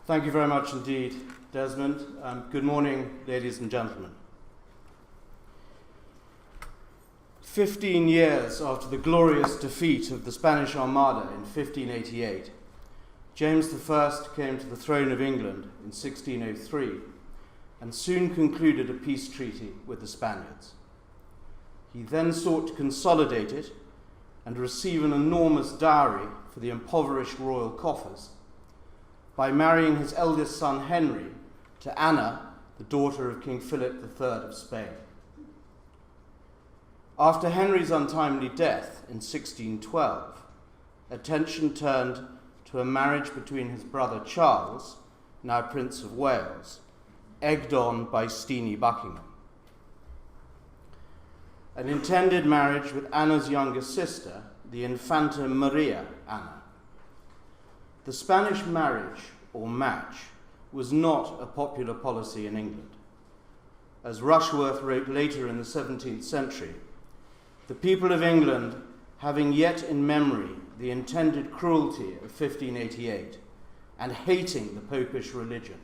Thank you very much indeed, Desmond. Good morning, ladies and gentlemen. 15 years after the glorious defeat of the Spanish Armada in 1588, James I came to the throne of England in 1603 and soon concluded a peace treaty with the Spaniards. He then sought to consolidate it and receive an enormous dowry for the impoverished royal coffers by marrying his eldest son Henry to Anna, the daughter of King Philip III of Spain. After Henry's untimely death in 1612, attention turned to a marriage between his brother Charles, now Prince of Wales, egged on by Steenie Buckingham. An intended marriage with Anna's younger sister, the Infanta Maria Anna. The Spanish marriage, or match, was not a popular policy in England. As Rushworth wrote later in the 17th century, the people of England, having yet in memory the intended cruelty of 1588 and hating the popish religion,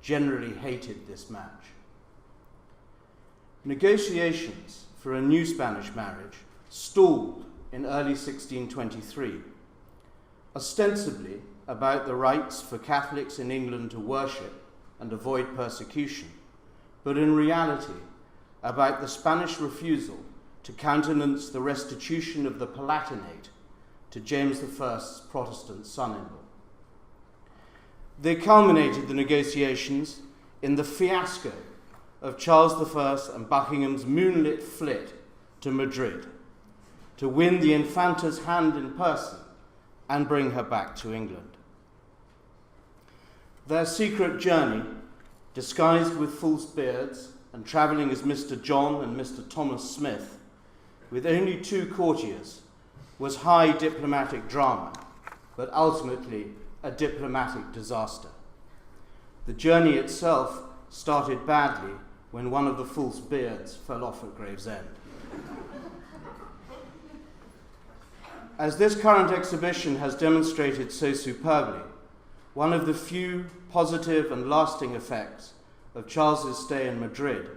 generally hated this match. Negotiations for a new Spanish marriage stalled in early 1623, ostensibly about the rights for Catholics in England to worship and avoid persecution, but in reality about the Spanish refusal to countenance the restitution of the Palatinate to James I's Protestant son-in-law. They culminated the negotiations in the fiasco of Charles I and Buckingham's moonlit flit to Madrid to win the Infanta's hand in person and bring her back to England. Their secret journey, disguised with false beards and travelling as Mr. John and Mr. Thomas Smith, with only 2 courtiers, was high diplomatic drama, but ultimately a diplomatic disaster. The journey itself started badly when one of the false beards fell off at Gravesend. As this current exhibition has demonstrated so superbly, one of the few positive and lasting effects of Charles's stay in Madrid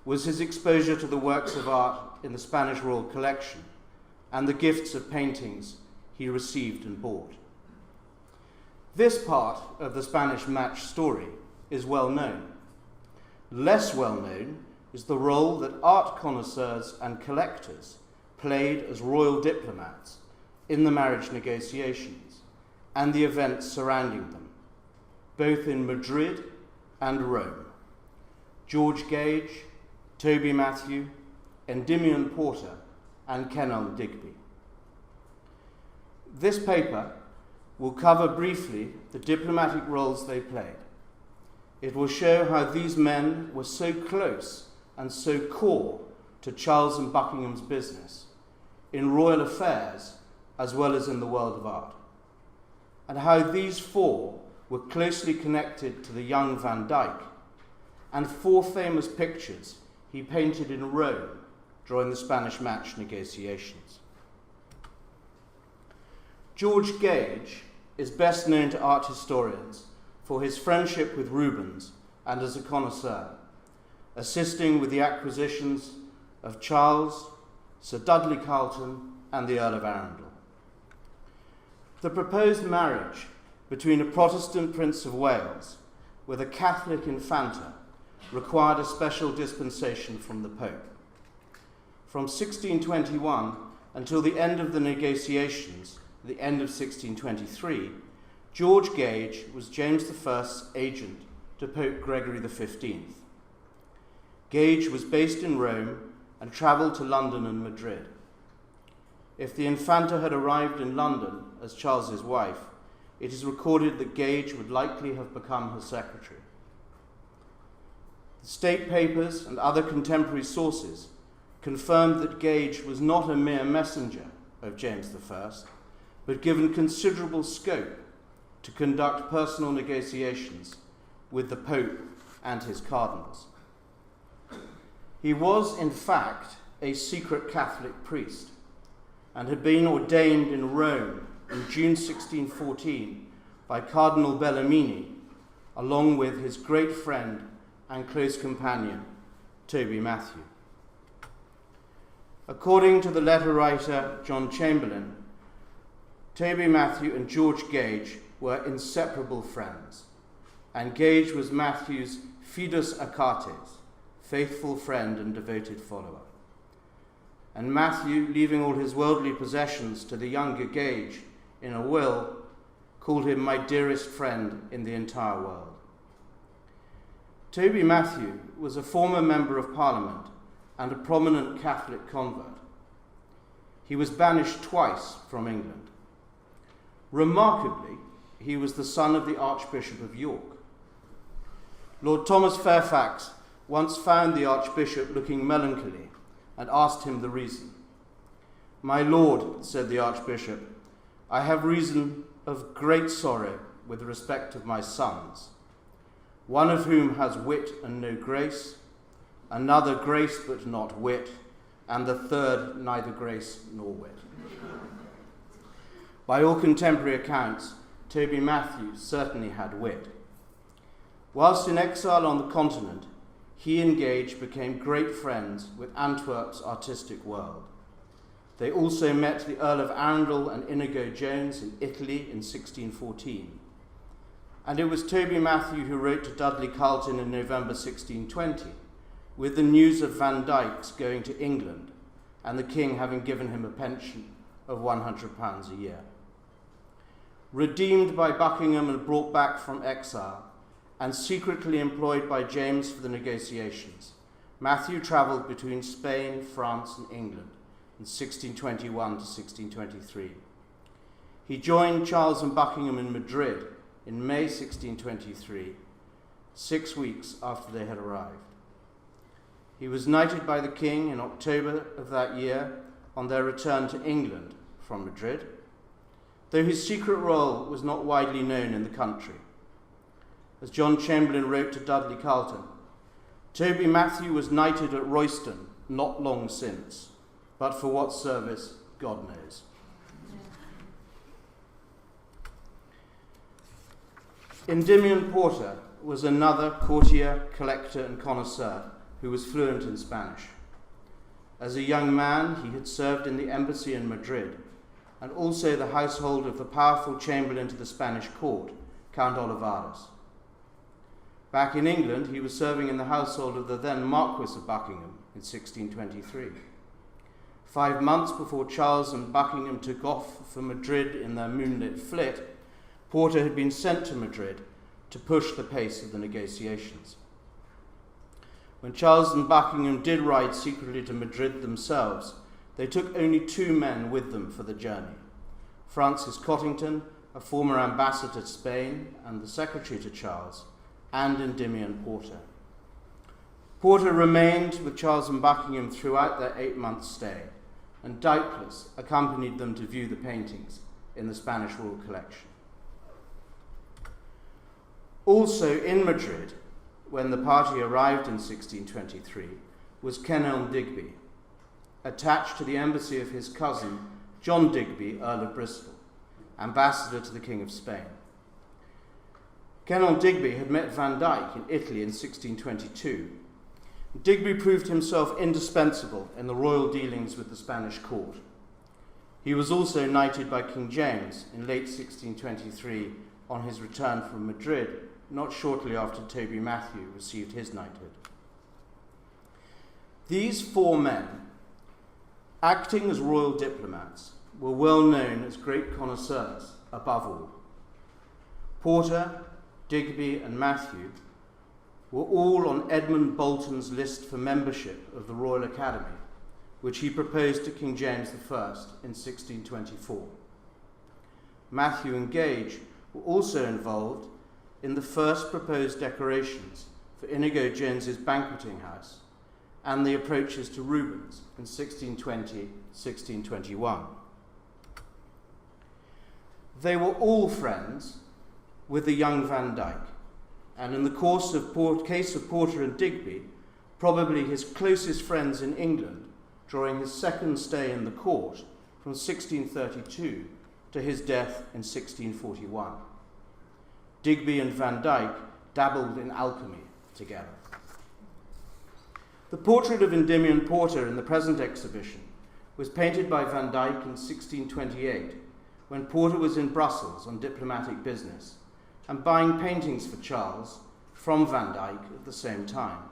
was his exposure to the works of art in the Spanish Royal Collection and the gifts of paintings he received and bought. This part of the Spanish match story is well known. Less well known is the role that art connoisseurs and collectors played as royal diplomats in the marriage negotiations and the events surrounding them, both in Madrid and Rome. George Gage, Toby Matthew, Endymion Porter, and Kenelm Digby. This paper will cover briefly the diplomatic roles they played. It will show how these men were so close and so core to Charles and Buckingham's business, in royal affairs as well as in the world of art, and how these 4 were closely connected to the young Van Dyck and 4 famous pictures he painted in Rome during the Spanish match negotiations. George Gage is best known to art historians for his friendship with Rubens and as a connoisseur, assisting with the acquisitions of Charles, Sir Dudley Carleton, and the Earl of Arundel. The proposed marriage between a Protestant Prince of Wales with a Catholic Infanta required a special dispensation from the Pope. From 1621 until the end of the negotiations, the end of 1623, George Gage was James I's agent to Pope Gregory XV. Gage was based in Rome and travelled to London and Madrid. If the Infanta had arrived in London as Charles's wife, it is recorded that Gage would likely have become her secretary. The state papers and other contemporary sources confirmed that Gage was not a mere messenger of James I, but given considerable scope to conduct personal negotiations with the Pope and his cardinals. He was, in fact, a secret Catholic priest and had been ordained in Rome in June 1614 by Cardinal Bellarmine along with his great friend and close companion, Toby Matthew. According to the letter writer John Chamberlain, Toby Matthew and George Gage were inseparable friends, and Gage was Matthew's fidus Achates, faithful friend and devoted follower. And Matthew, leaving all his worldly possessions to the younger Gage in a will, called him my dearest friend in the entire world. Toby Matthew was a former Member of Parliament and a prominent Catholic convert. He was banished twice from England. Remarkably, he was the son of the Archbishop of York. Lord Thomas Fairfax once found the Archbishop looking melancholy and asked him the reason. "My lord," said the Archbishop, "I have reason of great sorrow with respect of my sons, one of whom has wit and no grace, another grace but not wit, and the third neither grace nor wit." By all contemporary accounts, Toby Matthew certainly had wit. Whilst in exile on the continent, he and Gage became great friends with Antwerp's artistic world. They also met the Earl of Arundel and Inigo Jones in Italy in 1614. And it was Toby Matthew who wrote to Dudley Carleton in November 1620, with the news of Van Dyck's going to England and the king having given him a pension of £100 a year. Redeemed by Buckingham and brought back from exile, and secretly employed by James for the negotiations, Matthew travelled between Spain, France, and England in 1621 to 1623. He joined Charles and Buckingham in Madrid in May 1623, 6 weeks after they had arrived. He was knighted by the king in October of that year on their return to England from Madrid, though his secret role was not widely known in the country. As John Chamberlain wrote to Dudley Carleton, "Toby Matthew was knighted at Royston not long since, but for what service, God knows." Endymion Porter was another courtier, collector, and connoisseur who was fluent in Spanish. As a young man, he had served in the embassy in Madrid, and also the household of the powerful chamberlain to the Spanish court, Count Olivares. Back in England, he was serving in the household of the then Marquis of Buckingham in 1623. 5 months before Charles and Buckingham took off for Madrid in their moonlit flit, Porter had been sent to Madrid to push the pace of the negotiations. When Charles and Buckingham did ride secretly to Madrid themselves, they took only 2 men with them for the journey: Francis Cottington, a former ambassador to Spain and the secretary to Charles, and Endymion Porter. Porter remained with Charles and Buckingham throughout their 8-month stay, and doubtless accompanied them to view the paintings in the Spanish Royal Collection. Also in Madrid, when the party arrived in 1623, was Kenelm Digby, attached to the embassy of his cousin, John Digby, Earl of Bristol, ambassador to the King of Spain. Kenelm Digby had met Van Dyck in Italy in 1622. Digby proved himself indispensable in the royal dealings with the Spanish court. He was also knighted by King James in late 1623 on his return from Madrid, not shortly after Toby Matthew received his knighthood. These 4 men, acting as royal diplomats, were well known as great connoisseurs above all. Porter, Digby, and Matthew were all on Edmund Bolton's list for membership of the Royal Academy, which he proposed to King James I in 1624. Matthew and Gage were also involved in the first proposed decorations for Inigo Jones's banqueting house and the approaches to Rubens in 1620-1621. They were all friends with the young Van Dyck, and in the case of Porter and Digby, probably his closest friends in England during his second stay in the court from 1632 to his death in 1641. Digby and Van Dyck dabbled in alchemy together. The portrait of Endymion Porter in the present exhibition was painted by Van Dyck in 1628, when Porter was in Brussels on diplomatic business and buying paintings for Charles from Van Dyck at the same time.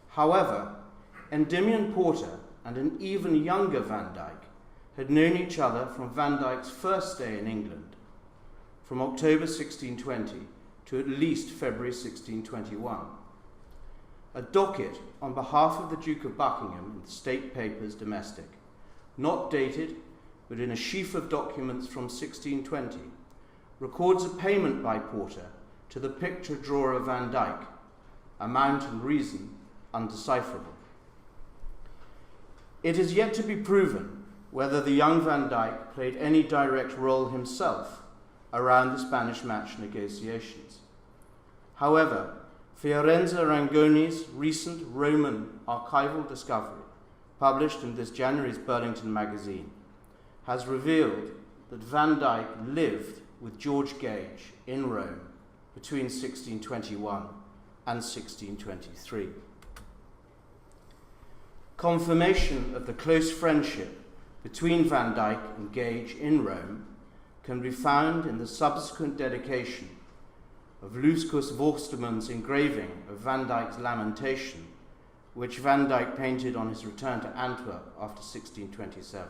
However, Endymion Porter and an even younger Van Dyck had known each other from Van Dyck's first stay in England, from October 1620 to at least February 1621. A docket on behalf of the Duke of Buckingham in the State Papers Domestic, not dated, but in a sheaf of documents from 1620, records a payment by Porter to the picture drawer Van Dyck, amount and reason undecipherable. It is yet to be proven whether the young Van Dyck played any direct role himself around the Spanish Match negotiations. However, Fiorenzo Rangoni's recent Roman archival discovery, published in this January's Burlington magazine, has revealed that Van Dyck lived with George Gage in Rome between 1621 and 1623. Confirmation of the close friendship between Van Dyck and Gage in Rome can be found in the subsequent dedication of Luscus Vorstermann's engraving of Van Dyck's Lamentation, which Van Dyck painted on his return to Antwerp after 1627.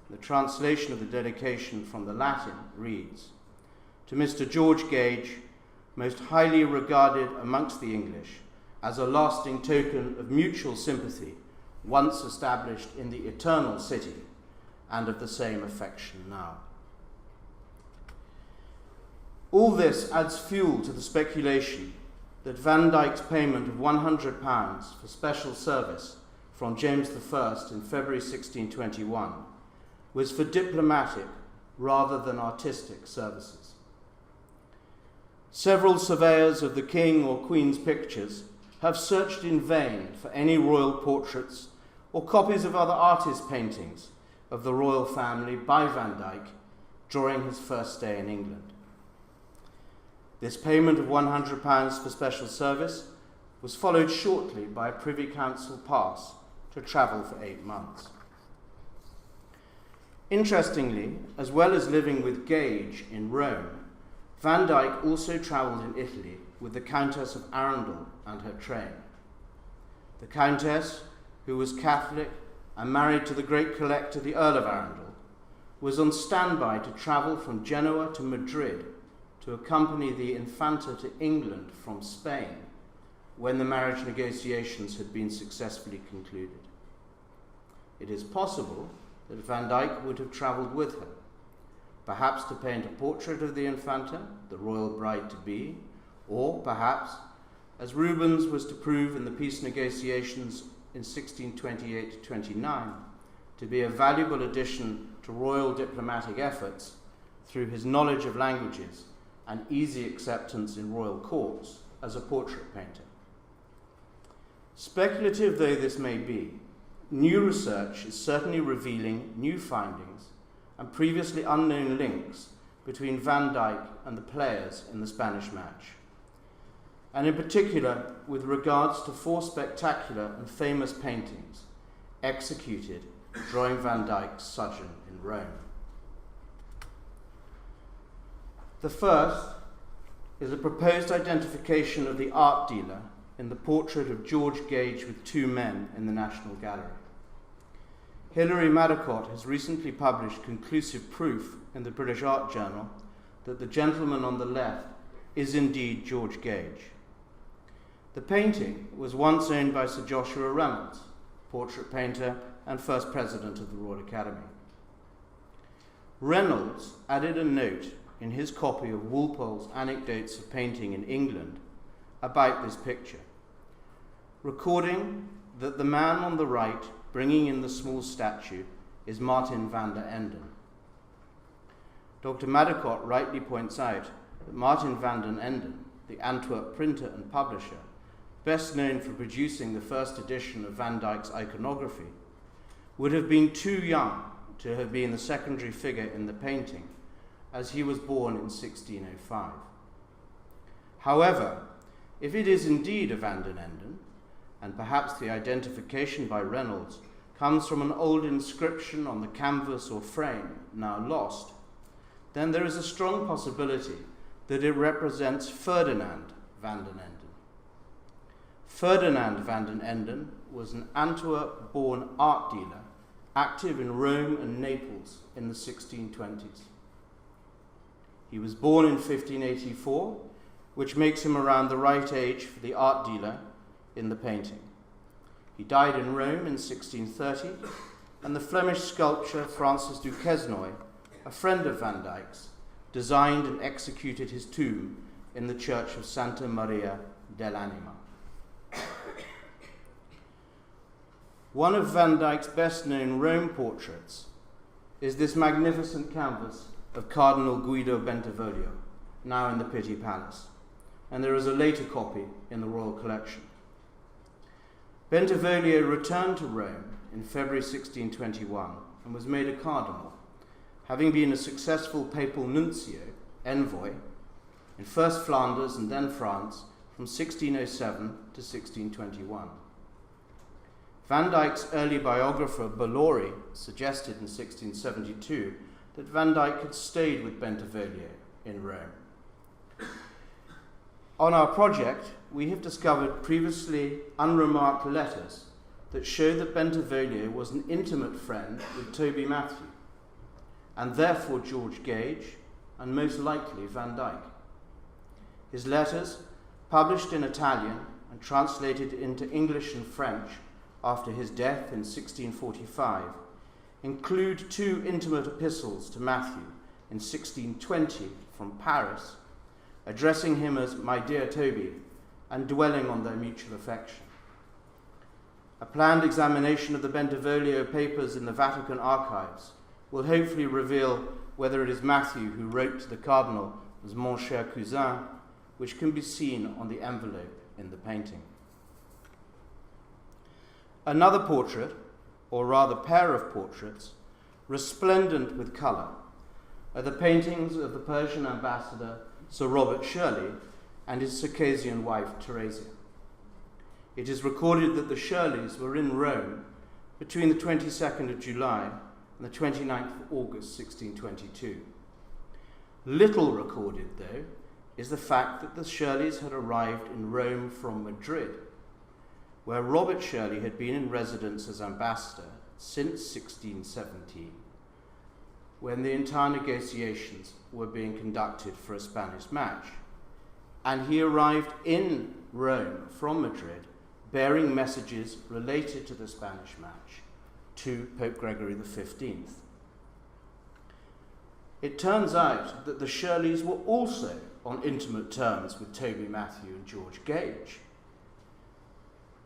The translation of the dedication from the Latin reads, "To Mr. George Gage, most highly regarded amongst the English as a lasting token of mutual sympathy once established in the eternal city, and of the same affection now." All this adds fuel to the speculation that Van Dyck's payment of £100 for special service from James I in February 1621 was for diplomatic rather than artistic services. Several surveyors of the King or Queen's pictures have searched in vain for any royal portraits or copies of other artists' paintings of the royal family by Van Dyck during his first stay in England. This payment of £100 for special service was followed shortly by a Privy Council pass to travel for 8 months. Interestingly, as well as living with Gage in Rome, Van Dyck also travelled in Italy with the Countess of Arundel and her train. The Countess, who was Catholic and married to the great collector, the Earl of Arundel, was on standby to travel from Genoa to Madrid to accompany the Infanta to England from Spain when the marriage negotiations had been successfully concluded. It is possible that Van Dyck would have travelled with her, perhaps to paint a portrait of the Infanta, the royal bride-to-be, or perhaps, as Rubens was to prove in the peace negotiations in 1628-29, to be a valuable addition to royal diplomatic efforts through his knowledge of languages and easy acceptance in royal courts as a portrait painter. Speculative though this may be, new research is certainly revealing new findings and previously unknown links between Van Dyck and the players in the Spanish Match, and in particular with regards to 4 spectacular and famous paintings executed during Van Dyck's sojourn in Rome. The first is a proposed identification of the art dealer in the portrait of George Gage with 2 men in the National Gallery. Hilary Madicott has recently published conclusive proof in the British Art Journal that the gentleman on the left is indeed George Gage. The painting was once owned by Sir Joshua Reynolds, portrait painter and first president of the Royal Academy. Reynolds added a note in his copy of Walpole's Anecdotes of Painting in England about this picture, recording that the man on the right bringing in the small statue is Martin van der Enden. Dr. Madicott rightly points out that Martin van den Enden, the Antwerp printer and publisher, best known for producing the first edition of Van Dyck's iconography, would have been too young to have been the secondary figure in the painting, as he was born in 1605. However, if it is indeed a Van den Enden, and perhaps the identification by Reynolds comes from an old inscription on the canvas or frame, now lost, then there is a strong possibility that it represents Ferdinand van den Enden. Ferdinand van den Enden was an Antwerp-born art dealer active in Rome and Naples in the 1620s. He was born in 1584, which makes him around the right age for the art dealer in the painting. He died in Rome in 1630, and the Flemish sculptor Francis du Quesnoy, a friend of Van Dyck's, designed and executed his tomb in the church of Santa Maria dell'Anima. One of Van Dyck's best-known Rome portraits is this magnificent canvas of Cardinal Guido Bentivoglio, now in the Pitti Palace, and there is a later copy in the Royal Collection. Bentivoglio returned to Rome in February 1621 and was made a cardinal, having been a successful papal nuncio, envoy, in first Flanders and then France from 1607 to 1621. Van Dyck's early biographer Ballory suggested in 1672 that Van Dyck had stayed with Bentivoglio in Rome. On our project, we have discovered previously unremarked letters that show that Bentivoglio was an intimate friend with Toby Matthew, and therefore George Gage, and most likely Van Dyck. His letters, published in Italian and translated into English and French after his death in 1645, include two intimate epistles to Matthew in 1620 from Paris, addressing him as "my dear Toby," and dwelling on their mutual affection. A planned examination of the Bentivoglio papers in the Vatican archives will hopefully reveal whether it is Matthew who wrote to the cardinal as "mon cher cousin," which can be seen on the envelope in the painting. Another portrait, or rather pair of portraits, resplendent with colour, are the paintings of the Persian ambassador Sir Robert Shirley and his Circassian wife Theresia. It is recorded that the Shirleys were in Rome between the 22nd of July and the 29th of August 1622. Little recorded, though, is the fact that the Shirleys had arrived in Rome from Madrid, where Robert Shirley had been in residence as ambassador since 1617, when the entire negotiations were being conducted for a Spanish match, and he arrived in Rome from Madrid bearing messages related to the Spanish match to Pope Gregory XV. It turns out that the Shirleys were also on intimate terms with Toby Matthew and George Gage,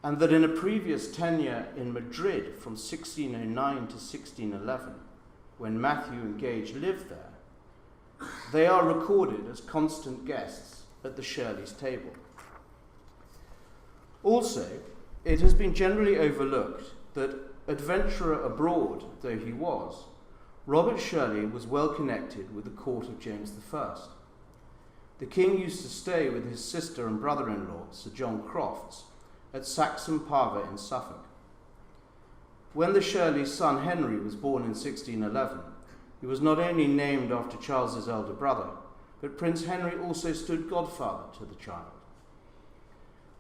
and that in a previous tenure in Madrid from 1609 to 1611, when Matthew and Gage lived there, they are recorded as constant guests at the Shirleys' table. Also, it has been generally overlooked that, adventurer abroad though he was, Robert Shirley was well connected with the court of James I. The king used to stay with his sister and brother-in-law, Sir John Crofts, at Saxon Parva in Suffolk. When the Shirley's son Henry was born in 1611, he was not only named after Charles's elder brother, but Prince Henry also stood godfather to the child.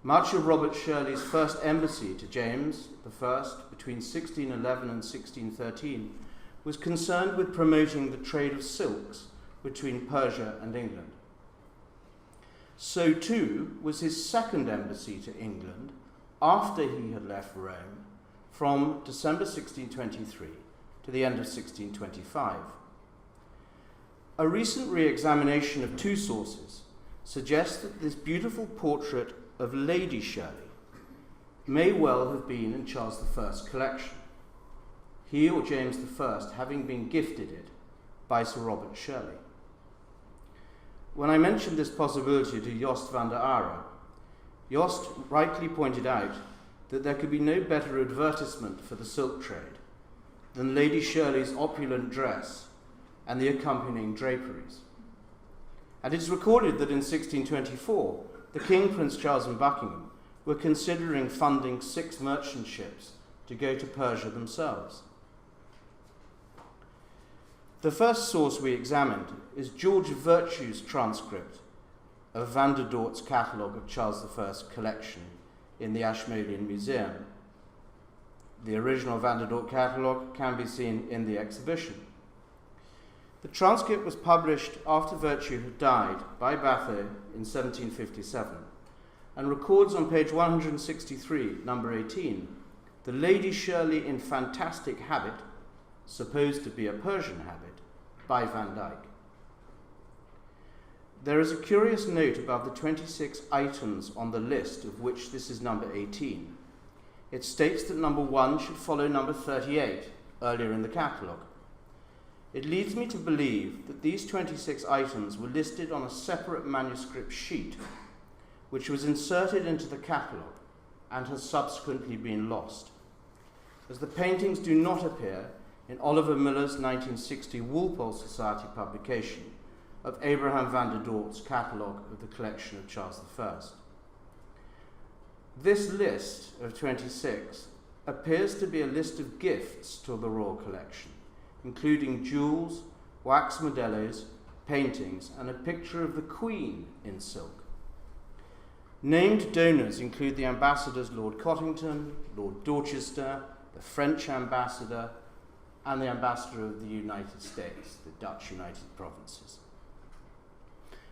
Much of Robert Shirley's first embassy to James I between 1611 and 1613 was concerned with promoting the trade of silks between Persia and England. So too was his second embassy to England after he had left Rome from December 1623 to the end of 1625. A recent re-examination of two sources suggests that this beautiful portrait of Lady Shirley may well have been in Charles I's collection, he or James I having been gifted it by Sir Robert Shirley. When I mentioned this possibility to Jost van der Aare, Jost rightly pointed out that there could be no better advertisement for the silk trade than Lady Shirley's opulent dress and the accompanying draperies. And it is recorded that in 1624, the King, Prince Charles and Buckingham were considering funding 6 merchant ships to go to Persia themselves. The first source we examined is George Virtue's transcript of Van der Dort's catalogue of Charles I's collection in the Ashmolean Museum. The original Van der Dort catalogue can be seen in the exhibition. The transcript was published after Virtue had died by Batho in 1757 and records on page 163, number 18, the Lady Shirley in fantastic habit, supposed to be a Persian habit, by Van Dyck. There is a curious note about the 26 items on the list, of which this is number 18. It states that number 1 should follow number 38, earlier in the catalogue. It leads me to believe that these 26 items were listed on a separate manuscript sheet, which was inserted into the catalogue and has subsequently been lost, as the paintings do not appear in Oliver Miller's 1960 Walpole Society publication of Abraham van der Dort's catalogue of the collection of Charles I. This list of 26 appears to be a list of gifts to the royal collection, including jewels, wax modellos, paintings, and a picture of the Queen in silk. Named donors include the ambassadors Lord Cottington, Lord Dorchester, the French ambassador, and the ambassador of the United States, the Dutch United Provinces.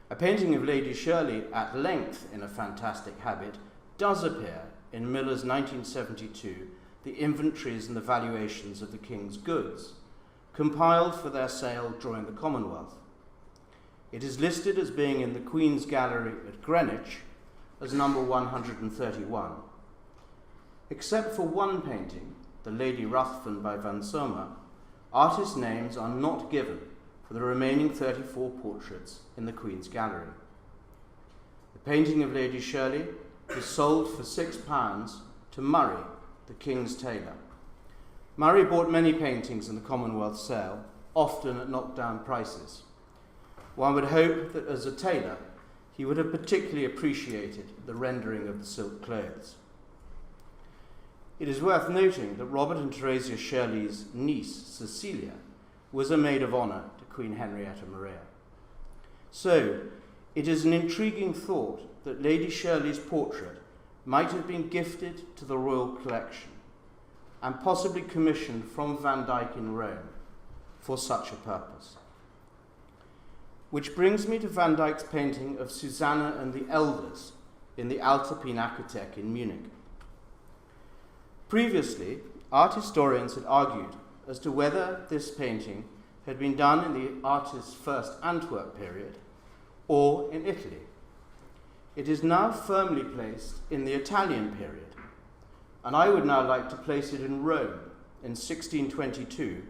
A painting of Lady Shirley at length in a fantastic habit does appear in Miller's 1972 The Inventories and the Valuations of the King's Goods, compiled for their sale during the Commonwealth. It is listed as being in the Queen's Gallery at Greenwich as number 131. Except for one painting, the Lady Ruthven by Van Sommer, artist names are not given for the remaining 34 portraits in the Queen's Gallery. The painting of Lady Shirley was sold for £6 to Murray, the King's tailor. Murray bought many paintings in the Commonwealth sale, often at knockdown prices. One would hope that as a tailor, he would have particularly appreciated the rendering of the silk clothes. It is worth noting that Robert and Teresia Shirley's niece, Cecilia, was a maid of honour to Queen Henrietta Maria. So, it is an intriguing thought that Lady Shirley's portrait might have been gifted to the royal collection and possibly commissioned from Van Dyck in Rome for such a purpose. Which brings me to Van Dyck's painting of Susanna and the Elders in the Alte Pinakothek in Munich. Previously, art historians had argued as to whether this painting had been done in the artist's first Antwerp period or in Italy. It is now firmly placed in the Italian period, and I would now like to place it in Rome in 1622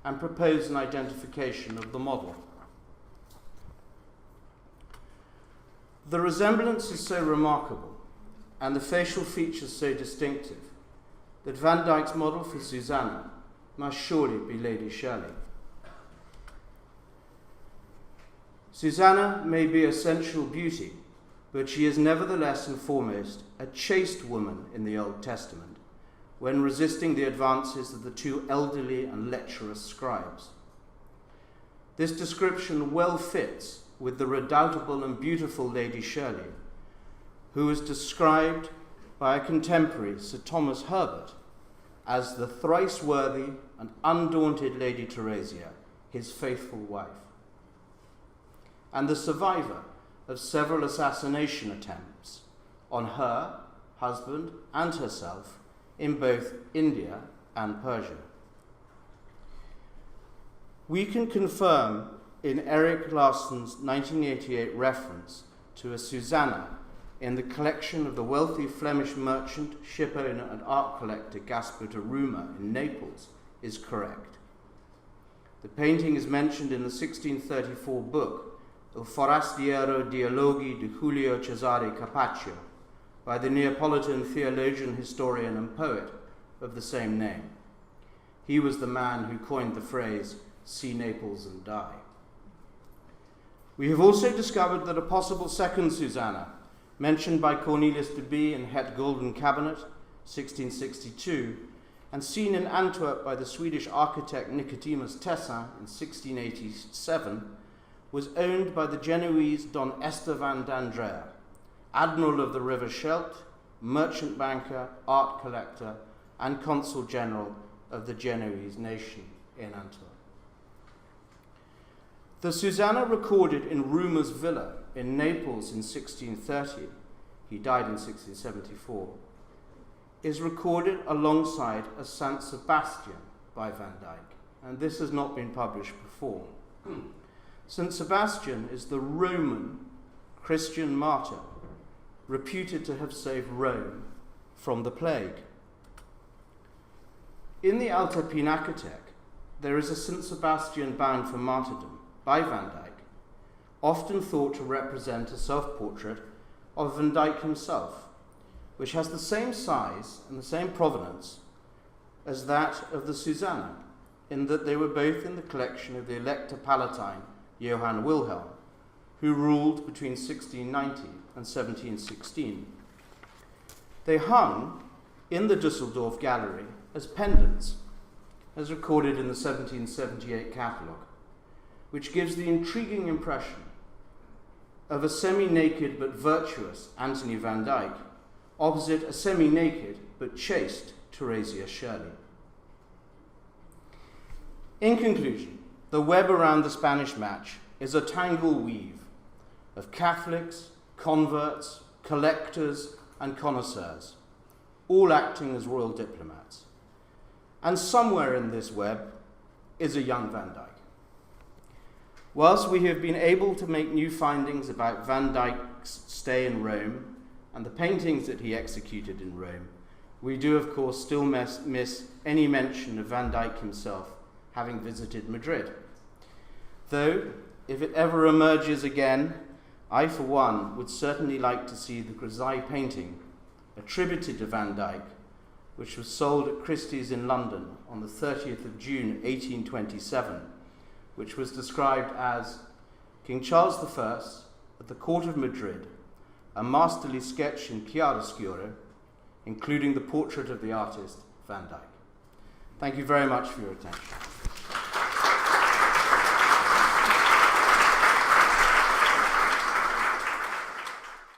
and propose an identification of the model. The resemblance is so remarkable and the facial features so distinctive that Van Dyck's model for Susanna must surely be Lady Shirley. Susanna may be a sensual beauty, but she is nevertheless and foremost a chaste woman in the Old Testament, when resisting the advances of the two elderly and lecherous scribes. This description well fits with the redoubtable and beautiful Lady Shirley, who is described by a contemporary, Sir Thomas Herbert, as the thrice worthy and undaunted Lady Teresia, his faithful wife, and the survivor of several assassination attempts on her, husband, and herself in both India and Persia. We can confirm in Erik Larsson's 1988 reference to a Susanna in the collection of the wealthy Flemish merchant, shipowner, and art collector Gaspar de Ruma in Naples is correct. The painting is mentioned in the 1634 book Il Forastiero Dialoghi di Julio Cesare Carpaccio by the Neapolitan theologian, historian, and poet of the same name. He was the man who coined the phrase, "See Naples and die." We have also discovered that a possible second Susanna, mentioned by Cornelius de Bie in Het Golden Cabinet, 1662, and seen in Antwerp by the Swedish architect Nicodemus Tessin in 1687, was owned by the Genoese Don Estevan d'Andrea, Admiral of the River Scheldt, merchant banker, art collector, and consul general of the Genoese nation in Antwerp. The Susanna recorded in Rumour's villa in Naples in 1630, he died in 1674, is recorded alongside a Saint Sebastian by Van Dyck, and this has not been published before. Saint Sebastian is the Roman Christian martyr reputed to have saved Rome from the plague. In the Alta Pinakothek, there is a Saint Sebastian bound for martyrdom by Van Dyck, often thought to represent a self-portrait of Van Dyck himself, which has the same size and the same provenance as that of the Susanna, in that they were both in the collection of the Elector Palatine Johann Wilhelm, who ruled between 1690 and 1716. They hung in the Dusseldorf Gallery as pendants, as recorded in the 1778 catalogue, which gives the intriguing impression of a semi-naked but virtuous Anthony Van Dyck opposite a semi-naked but chaste Theresia Shirley. In conclusion, the web around the Spanish Match is a tangle weave of Catholics, converts, collectors, and connoisseurs, all acting as royal diplomats. And somewhere in this web is a young Van Dyck. Whilst we have been able to make new findings about Van Dyck's stay in Rome and the paintings that he executed in Rome, we do of course still miss any mention of Van Dyck himself having visited Madrid. Though, if it ever emerges again, I for one would certainly like to see the Grisaille painting attributed to Van Dyck, which was sold at Christie's in London on the 30th of June 1827, which was described as King Charles I at the court of Madrid, a masterly sketch in chiaroscuro, including the portrait of the artist Van Dyck. Thank you very much for your attention.